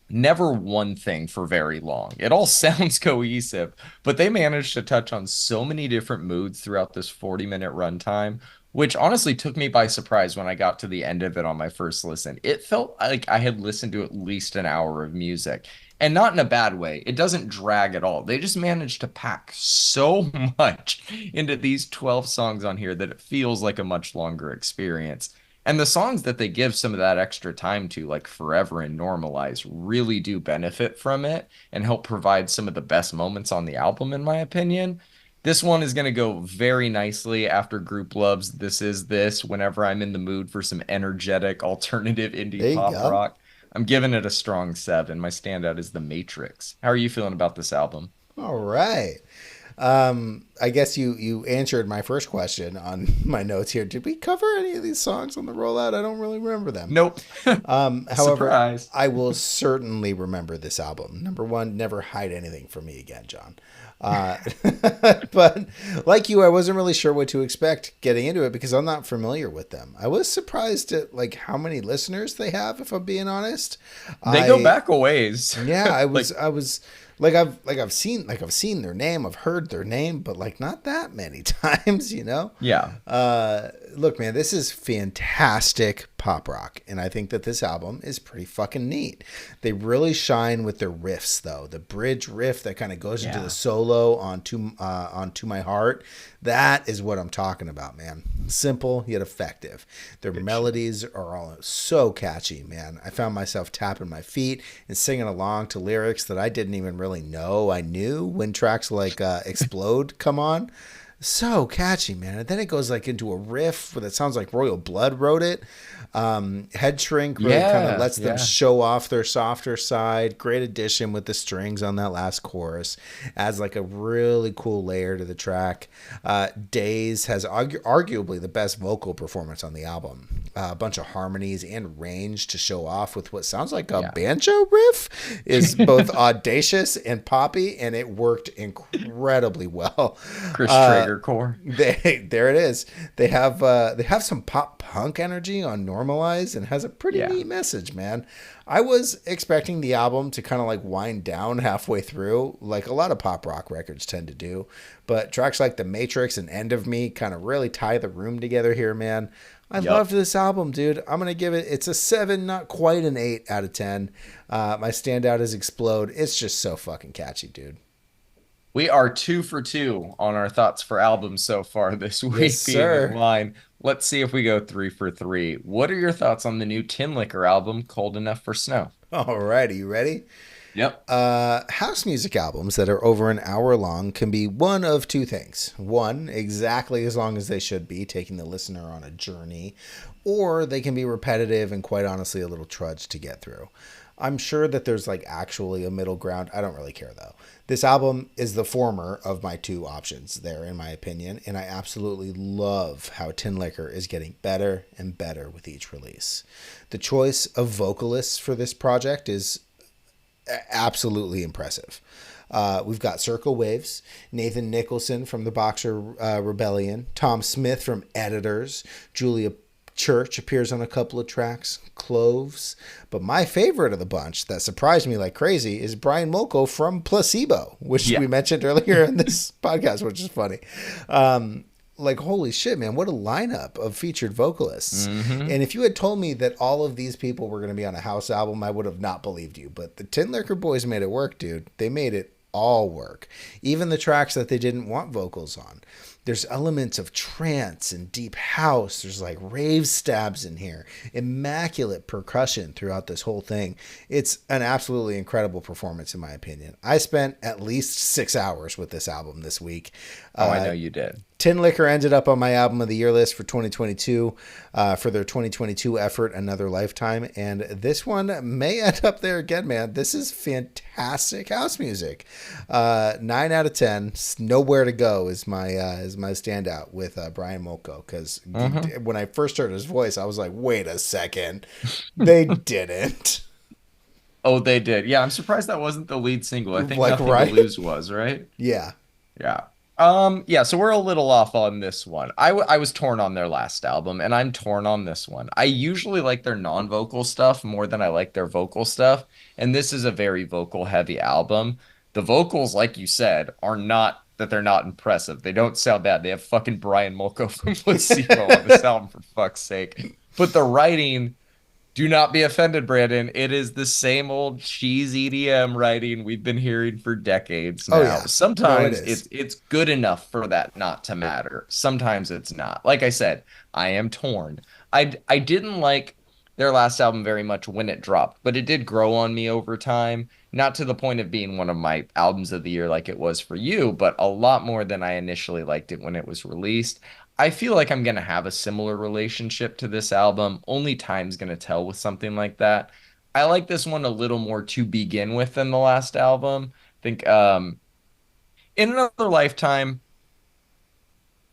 never one thing for very long. It all sounds cohesive, but they managed to touch on so many different moods throughout this 40-minute runtime, which honestly took me by surprise when I got to the end of it on my first listen. It felt like I had listened to at least an hour of music. And not in a bad way. It doesn't drag at all. They just managed to pack so much into these 12 songs on here that it feels like a much longer experience. And the songs that they give some of that extra time to, like Forever and Normalize, really do benefit from it and help provide some of the best moments on the album, in my opinion. This one is going to go very nicely after Group Love's This Is This, whenever I'm in the mood for some energetic alternative There indie you pop go. rock. I'm giving it a strong 7. My standout is The Matrix. How are you feeling about this album? All right. I guess you answered my first question on my notes here. Did we cover any of these songs on the rollout? I don't really remember them. Nope. However, Surprise. I will certainly remember this album. Number one, never hide anything from me again, John. Uh, but like you, I wasn't really sure what to expect getting into it because I'm not familiar with them. I was surprised at like how many listeners they have, if I'm being honest. They go I back a ways. Yeah, Like, I was I've seen their name, I've heard their name, but like not that many times, you know. yeah. Look, man, this is fantastic pop rock, and I think that this album is pretty fucking neat. They really shine with their riffs, though. The bridge riff that kind of goes into the Yeah. solo onto my heart. That is what I'm talking about, man. Simple yet effective. Their Good shit. melodies are all so catchy, man. I found myself tapping my feet and singing along to lyrics that I didn't even really know I knew when tracks like Explode come on. So catchy, man. And then it goes like into a riff that sounds like Royal Blood wrote it. Head Shrink really kind of Yeah. lets them Yeah. show off their softer side. Great addition with the strings on that last chorus. Adds like a really cool layer to the track. Days has arguably the best vocal performance on the album. A bunch of harmonies and range to show off with what sounds like a Yeah. banjo riff is both audacious and poppy, and it worked incredibly well. Chris Traeger core. There it is. They have some pop punk energy on Normalize and has a pretty Yeah. neat message, man. I was expecting the album to kind of like wind down halfway through, like a lot of pop rock records tend to do. But tracks like The Matrix and End of Me kind of really tie the room together here, man. I Yup. loved this album, dude. I'm gonna give it's a 7, not quite an 8 out of 10. My standout is Explode. It's just so fucking catchy, dude. We are 2 for 2 on our thoughts for albums so far this Yes, week being in sir. line. Let's see if we go 3 for 3. What are your thoughts on the new Tinlicker album, Cold Enough for Snow? All right, are you ready? Yep. House music albums that are over an hour long can be one of two things. One, exactly as long as they should be, taking the listener on a journey, or they can be repetitive and quite honestly a little trudge to get through. I'm sure that there's like actually a middle ground. I don't really care though. This album is the former of my two options there, in my opinion, and I absolutely love how Tinlicker is getting better and better with each release. The choice of vocalists for this project is absolutely impressive. We've got Circle Waves, Nathan Nicholson from the Boxer Rebellion, Tom Smith from Editors, Julia Church appears on a couple of tracks, Cloves. But my favorite of the bunch that surprised me like crazy is Brian Molko from Placebo, which Yeah. we mentioned earlier in this podcast, which is funny. Like, holy shit, man, what a lineup of featured vocalists. Hmm. And if you had told me that all of these people were going to be on a house album, I would have not believed you. But the Tin Liquor Boys made it work, dude. They made it all work. Even the tracks that they didn't want vocals on. There's elements of trance and deep house. There's like rave stabs in here. Immaculate percussion throughout this whole thing. It's an absolutely incredible performance, in my opinion. I spent at least 6 hours with this album this week. Oh, I know you did. Tinlicker ended up on my album of the year list for 2022 for their 2022 effort, Another Lifetime. And this one may end up there again, man. This is fantastic house music. 9 out of 10. Nowhere to Go is my standout with Brian Molko. Because Hmm. when I first heard his voice, I was like, wait a second. They didn't. Oh, they did. Yeah, I'm surprised that wasn't the lead single. I think Like, Nothing to right? Lose was, right? Yeah. Yeah. Yeah, so we're a little off on this one. I was torn on their last album, and I'm torn on this one. I usually like their non-vocal stuff more than I like their vocal stuff, and this is a very vocal heavy album. The vocals, like you said, are not that they're not impressive. They don't sound bad. They have fucking Brian Molko from Placebo on this album, for fuck's sake. But the writing, do not be offended, Brandon. It is the same old cheese EDM writing we've been hearing for decades Oh, now. yeah. No, it Sometimes is. it's good enough for that not to matter. Sometimes it's not. Like I said, I am torn. I didn't like their last album very much when it dropped, but it did grow on me over time. Not to the point of being one of my albums of the year like it was for you, but a lot more than I initially liked it when it was released. I feel like I'm going to have a similar relationship to this album. Only time's going to tell with something like that. I like this one a little more to begin with than the last album. I think In Another Lifetime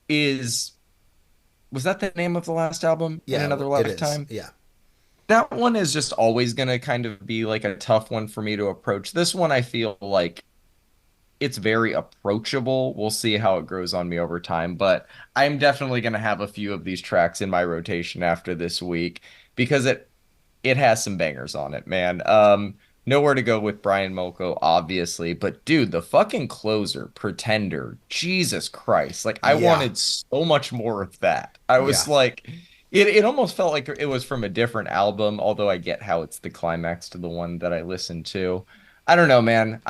is was that the name of the last album? In Yeah, Another it is. Lifetime? Yeah. That one is just always going to kind of be like a tough one for me to approach. This one I feel like it's very approachable. We'll see how it grows on me over time, but I'm definitely going to have a few of these tracks in my rotation after this week because it has some bangers on it, man. Nowhere to Go with Brian Molko, obviously, but dude, the fucking closer, Pretender, Jesus Christ. Like I Yeah. wanted so much more of that. I Yeah. was like it almost felt like it was from a different album, although I get how it's the climax to the one that I listened to. I don't know, man.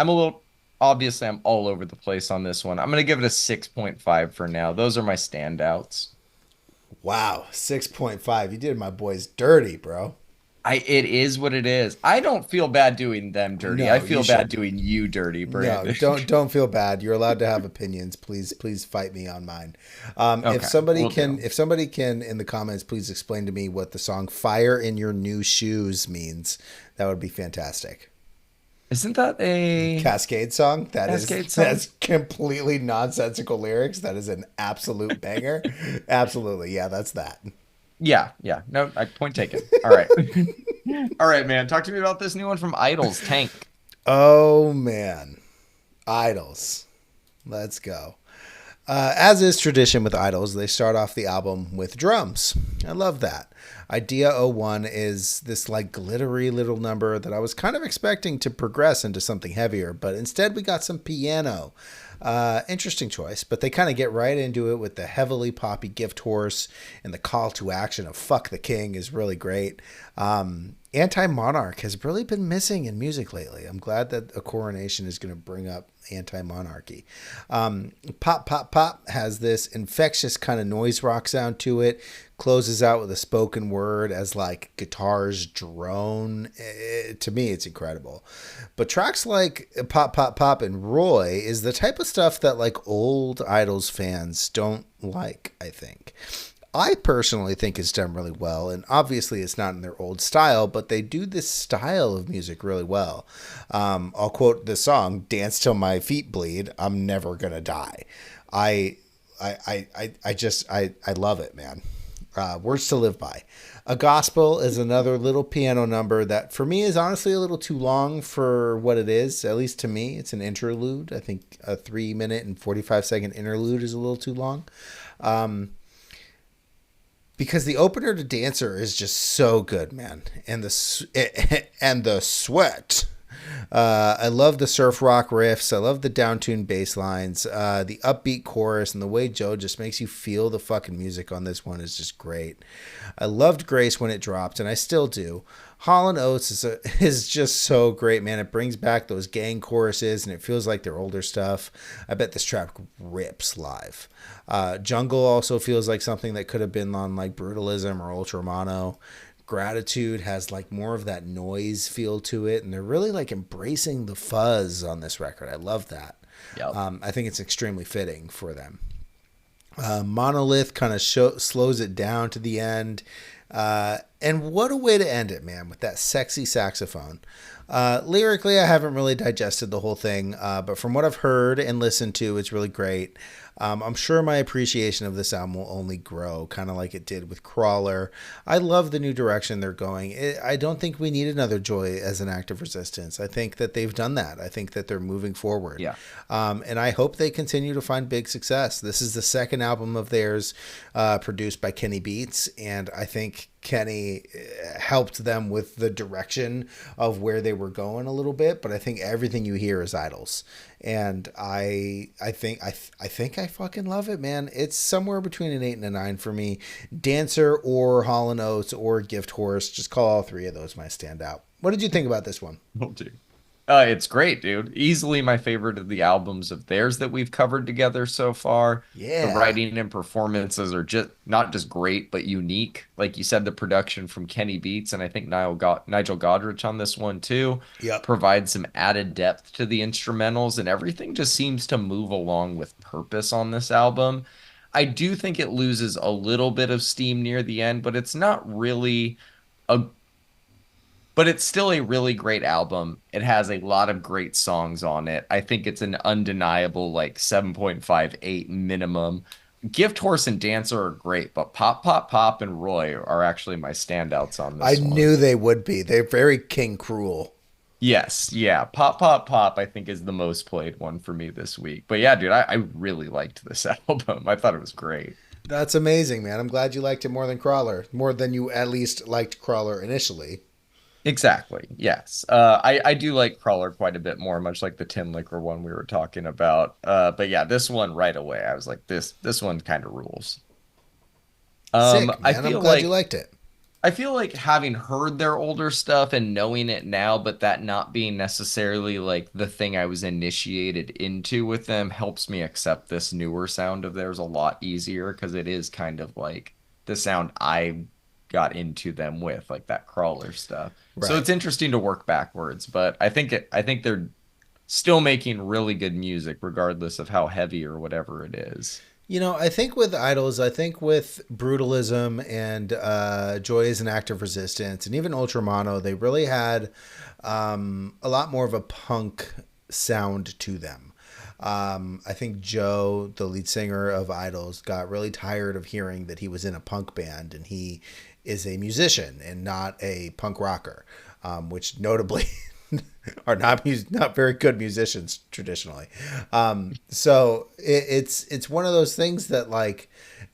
Obviously I'm all over the place on this one. I'm gonna give it a 6.5 for now. Those are my standouts. Wow. 6.5. You did my boys dirty, bro. It is what it is. I don't feel bad doing them dirty. I No, you feel bad shouldn't. doing you dirty, No, Brandon. don't feel bad. You're allowed to have opinions. Please fight me on mine. Okay, we'll do. If somebody can in the comments, please explain to me what the song "Fire in Your New Shoes" means. That would be fantastic. Isn't that a Cascade song. Cascade song? That's completely nonsensical lyrics. That is an absolute banger. Absolutely, yeah, that's that. Yeah, yeah. No, point taken. All right. All right, man. Talk to me about this new one from Idols, Tank. Oh man, Idols. Let's go. As is tradition with Idols, they start off the album with drums. I love that. Idea 01 is this like glittery little number that I was kind of expecting to progress into something heavier, but instead we got some piano. Interesting choice, but they kind of get right into it with the heavily poppy gift horse, and the call to action of "fuck the king" is really great. Anti-monarch has really been missing in music lately. I'm glad that a coronation is going to bring up anti-monarchy. Pop Pop Pop has this infectious kind of noise rock sound to it. Closes out with a spoken word as like guitars drone. To me, it's incredible. But tracks like Pop Pop Pop and Roy is the type of stuff that like old Idols fans don't like, I think. I personally think it's done really well, and obviously it's not in their old style, but they do this style of music really well. I'll quote the song "Dance Till My Feet Bleed." I'm never gonna die. I I love it, man. Words to Live By. A Gospel is another little piano number that for me is honestly a little too long for what it is. At least to me, it's an interlude. I think a 3 minute and 45-second interlude is a little too long. Because the opener to Dancer is just so good, man, and the sweat. I love the surf rock riffs. I love the downtuned bass lines. The upbeat chorus and the way Joe just makes you feel the fucking music on this one is just great. I loved Grace when it dropped, and I still do. Hall and Oates is just so great, man. It brings back those gang choruses, and it feels like their older stuff. I bet this track rips live. Jungle also feels like something that could have been on like Brutalism or Ultramono. Gratitude has like more of that noise feel to it, and they're really like embracing the fuzz on this record. I love that. Yep. I think it's extremely fitting for them. Monolith kind of slows it down to the end. And what a way to end it, man, with that sexy saxophone. Lyrically, I haven't really digested the whole thing, but from what I've heard and listened to, it's really great. I'm sure my appreciation of this album will only grow, kind of like it did with Crawler. I love the new direction they're going. I don't think we need another Joy as an act of resistance. I think that they've done that. I think that they're moving forward. Yeah. And I hope they continue to find big success. This is the second album of theirs produced by Kenny Beats, and I think Kenny helped them with the direction of where they were going a little bit, but I think everything you hear is IDLES, and I think I fucking love it, man. It's somewhere between an 8 and a 9 for me. Dancer or Hall & Oates or Gift Horse, just call all three of those my standout. What did you think about this one? Will do. It's great, dude. Easily my favorite of the albums of theirs that we've covered together so far. The Yeah. writing and performances are just not just great, but unique. Like you said, the production from Kenny Beats and I think Nigel Godrich on this one too Yep. provides some added depth to the instrumentals, and everything just seems to move along with purpose on this album. I do think it loses a little bit of steam near the end, but it's not really a but it's still a really great album. It has a lot of great songs on it. I think it's an undeniable like 7.58 minimum. Gift Horse and Dancer are great, but Pop Pop Pop and Roy are actually my standouts on I this one. knew they would be. They're very King Cruel. Yes, yeah. Pop Pop Pop I think is the most played one for me this week. But yeah, dude, I really liked this album. I thought it was great. That's amazing, man. I'm glad you liked it more than Crawler, more than you at least liked Crawler initially. Exactly. Yes. I do like Crawler quite a bit more, much like the Tinlicker one we were talking about. But yeah, this one right away, I was like, this one kind of rules. Sick, I man. I'm feel glad you like liked it. I feel like having heard their older stuff and knowing it now, but that not being necessarily like the thing I was initiated into with them helps me accept this newer sound of theirs a lot easier because it is kind of like the sound I got into them with, like that Crawler stuff. So Right. it's interesting to work backwards, but I think they're still making really good music regardless of how heavy or whatever it is. You know, I think with Idols, I think with Brutalism and Joy is an Act of Resistance, and even Ultramono, they really had a lot more of a punk sound to them. I think Joe, the lead singer of Idols, got really tired of hearing that he was in a punk band and he is a musician and not a punk rocker, which notably are not very good musicians traditionally. So it's one of those things that like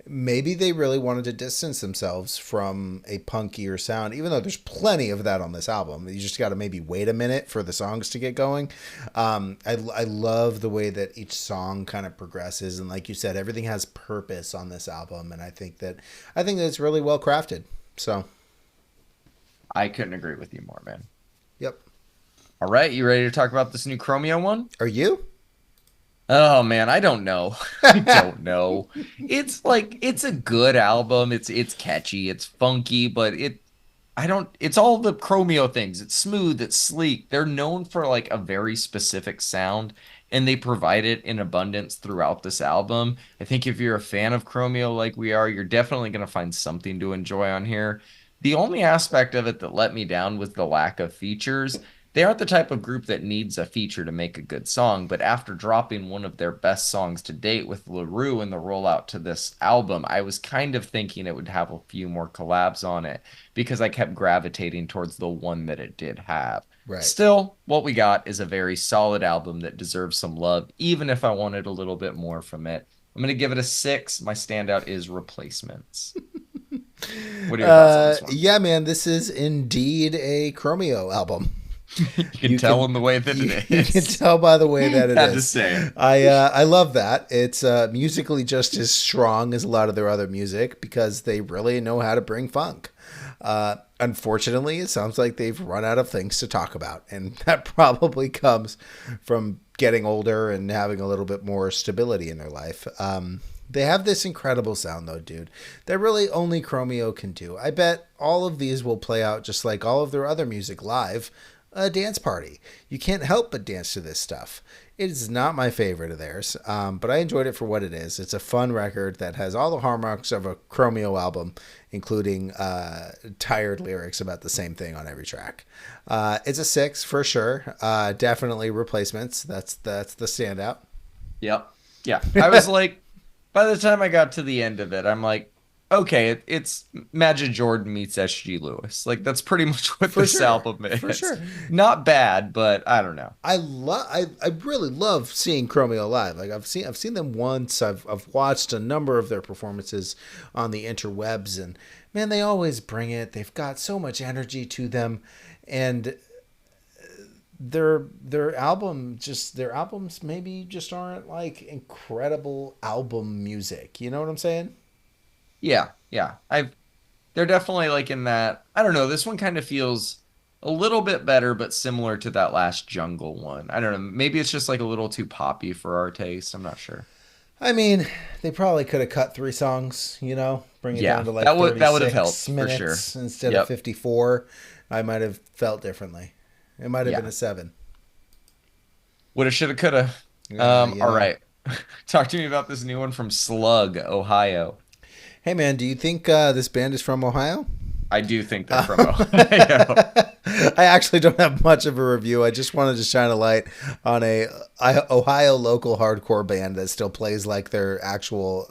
maybe they really wanted to distance themselves from a punkier sound, even though there's plenty of that on this album. You just got to maybe wait a minute for the songs to get going. I love the way that each song kind of progresses, and like you said, everything has purpose on this album, and I think that it's really well crafted. So, I couldn't agree with you more, man. yep. All right, you ready to talk about this new Chromeo one? Are you? Oh man, I don't know. I don't know. It's like it's a good album. It's catchy, it's funky, but I don't it's all the Chromeo things. It's smooth, it's sleek. They're known for like a very specific sound and they provide it in abundance throughout this album. I think if you're a fan of Chromeo like we are, you're definitely going to find something to enjoy on here. The only aspect of it that let me down was the lack of features. They aren't the type of group that needs a feature to make a good song, but after dropping one of their best songs to date with LaRue in the rollout to this album, I was kind of thinking it would have a few more collabs on it because I kept gravitating towards the one that it did have. Right. Still, what we got is a very solid album that deserves some love, even if I wanted a little bit more from it. I'm going to give it a 6. My standout is Replacements. What are your thoughts on this one? Yeah, man, this is indeed a Chromeo album. You can tell in the way that it You can is. tell by the way that it Had to is. say it. I love that. It's musically just as strong as a lot of their other music because they really know how to bring funk. Unfortunately, it sounds like they've run out of things to talk about, and that probably comes from getting older and having a little bit more stability in their life. They have this incredible sound, though, dude, that really only Chromeo can do. I bet all of these will play out just like all of their other music live. a dance party. You can't help but dance to this stuff. It is not my favorite of theirs, but I enjoyed it for what it is. It's a fun record that has all the hallmarks of a Chromeo album, including tired lyrics about the same thing on every track. It's a 6 for sure. Definitely replacements. That's the standout. Yep. Yeah. I was like, by the time I got to the end of it, I'm like, okay, it's Magic Jordan meets SG Lewis. Like that's pretty much what For this sure. album For is. sure. Not bad, but I don't know. I really love seeing Chromeo live. Like I've seen them once. I've watched a number of their performances on the interwebs, and man, they always bring it. They've got so much energy to them, and their albums maybe just aren't like incredible album music. You know what I'm saying? Yeah, yeah. They're definitely like in that. I don't know. This one kind of feels a little bit better, but similar to that last Jungle one. I don't know. Maybe it's just like a little too poppy for our taste. I'm not sure. I mean, they probably could have cut 3 songs, bring it down Yeah, to like that would have 36 helped for sure. minutes instead of Yep. 54. I might have felt differently. It might have been Yeah. a 7. Woulda, shoulda, coulda. All Yeah. right. Talk to me about this new one from SLUG, Ohio. Hey, man, do you think this band is from Ohio? I do think they're from Ohio. I actually don't have much of a review. I just wanted to shine a light on a Ohio local hardcore band that still plays like they're actually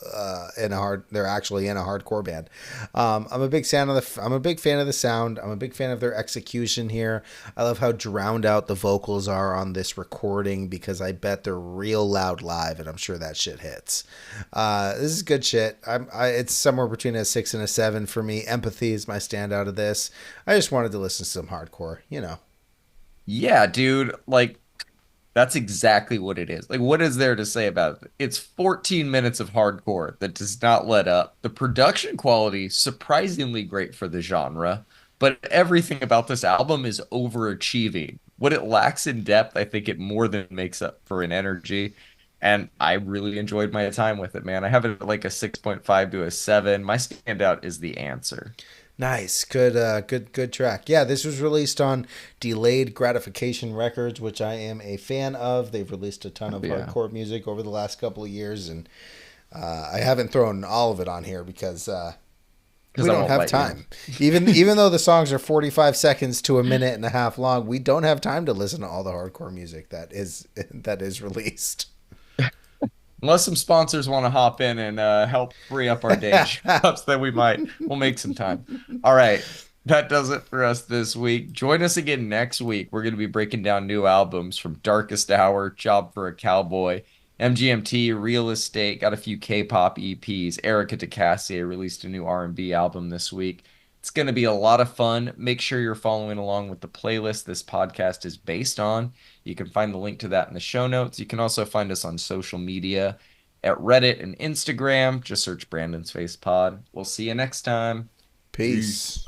in a hardcore band. I'm a big fan of the sound. I'm a big fan of their execution here. I love how drowned out the vocals are on this recording because I bet they're real loud live, and I'm sure that shit hits. This is good shit. It's somewhere between a 6 and a 7 for me. Empathy is my standout of this. I just wanted to listen to some hardcore. Yeah, dude. Like, that's exactly what it is. Like, what is there to say about it? It's 14 minutes of hardcore that does not let up. The production quality, surprisingly great for the genre, but everything about this album is overachieving. What it lacks in depth, I think it more than makes up for in energy. And I really enjoyed my time with it, man. I have it like a 6.5 to a 7. My standout is The Answer. Nice, good track. Yeah, this was released on Delayed Gratification Records, which I am a fan of. They've released a ton Oh, of yeah. hardcore music over the last couple of years, and I haven't thrown all of it on here because Because we I don't won't have let you. time. Even though the songs are 45 seconds to a minute and a half long, we don't have time to listen to all the hardcore music that is released. Unless some sponsors want to hop in and help free up our day jobs, then we'll make some time. All right. That does it for us this week. Join us again next week. We're going to be breaking down new albums from Darkest Hour, Job for a Cowboy, MGMT, Real Estate, got a few K-pop EPs. Erica DeCassia released a new R&B album this week. It's going to be a lot of fun. Make sure you're following along with the playlist this podcast is based on. You can find the link to that in the show notes. You can also find us on social media at Reddit and Instagram. Just search Brandon's Face Pod. We'll see you next time. Peace.